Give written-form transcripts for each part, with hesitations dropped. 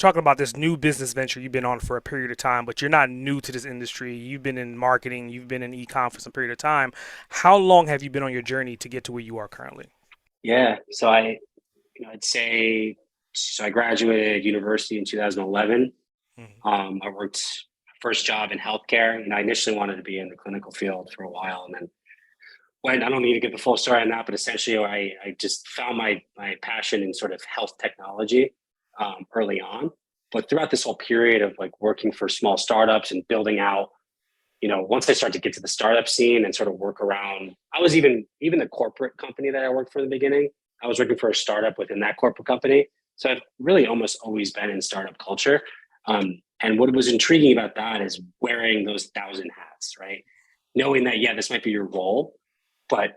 talking about this new business venture you've been on for a period of time, but you're not new to this industry. You've been in marketing, you've been in ecom for some period of time. How long have you been on your journey to get to where you are currently? Yeah. I'd say, so I graduated university in 2011. Mhm. I worked first job in healthcare. I initially wanted to be in the clinical field for a while, and then I don't need to give the full story on that, but essentially I just found my passion in sort of health technology early on. But throughout this whole period of like working for small startups and building out, once I started to get to the startup scene and sort of work around, I was even the corporate company that I worked for in the beginning, I was working for a startup within that corporate company. So I've really almost always been in startup culture. And what was intriguing about that is wearing those thousand hats, right? Knowing that, yeah, this might be your role, but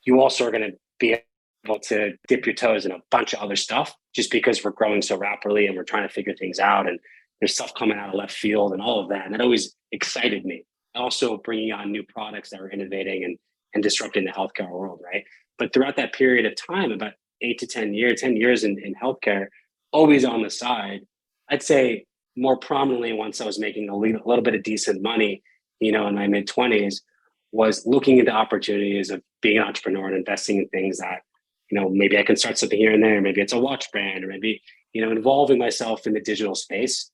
you also are going to be able to dip your toes in a bunch of other stuff just because we're growing so rapidly and we're trying to figure things out. And there's stuff coming out of left field and all of that. And that always excited me. Also bringing on new products that were innovating and disrupting the healthcare world, right? But throughout that period of time, about 8 to 10 years, 10 years in healthcare, always on the side, I'd say more prominently once I was making a little bit of decent money, in my mid 20s, was looking into opportunities of being an entrepreneur and investing in things that, maybe I can start something here and there. Maybe it's a watch brand, or maybe, involving myself in the digital space,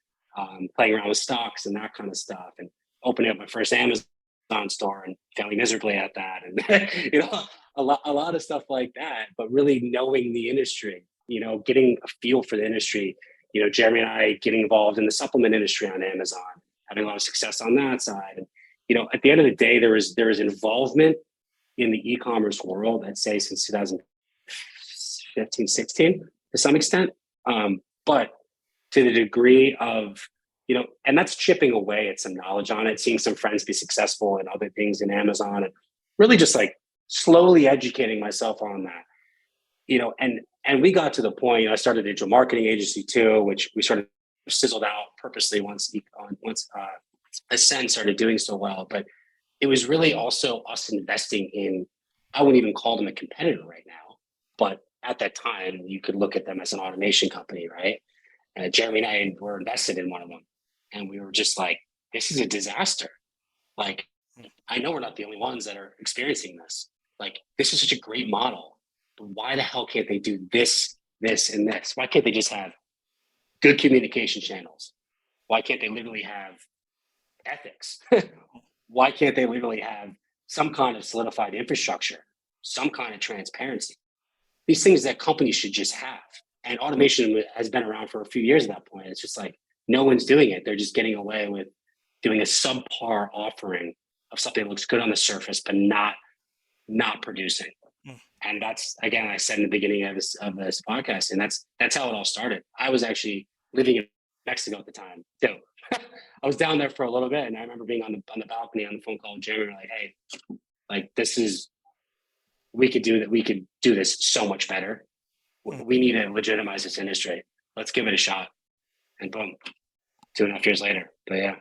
playing around with stocks and that kind of stuff, and opening up my first Amazon store and failing miserably at that. And, a lot of stuff like that, but really knowing the industry, getting a feel for the industry, Jeremy and I getting involved in the supplement industry on Amazon, having a lot of success on that side. And, at the end of the day, there is involvement in the e-commerce world, I'd say since 2015, 16 to some extent. But to the degree of, and that's chipping away at some knowledge on it, seeing some friends be successful in other things in Amazon, and really just like slowly educating myself on that, and we got to the point, I started a digital marketing agency too, which we sort of sizzled out purposely once Ascend started doing so well. But it was really also us investing in, I wouldn't even call them a competitor right now, but at that time, you could look at them as an automation company, right? Jeremy and I were invested in one of them. And we were just like, this is a disaster. Like, I know we're not the only ones that are experiencing this. Like, this is such a great model. But why the hell can't they do this, this, and this? Why can't they just have good communication channels? Why can't they literally have ethics? Why can't they literally have some kind of solidified infrastructure, some kind of transparency? These things that companies should just have. And automation has been around for a few years at that point. It's just like no one's doing it. They're just getting away with doing a subpar offering of something that looks good on the surface, but not producing. Mm. And that's, again, I said in the beginning of this podcast, and that's how it all started. I was actually living in Mexico at the time too. I was down there for a little bit, and I remember being on the balcony on the phone call with Jeremy, like, hey, like this is, we could do that. We could do this so much better. Mm. We need to legitimize this industry. Let's give it a shot. And boom, 2.5 years later. But yeah.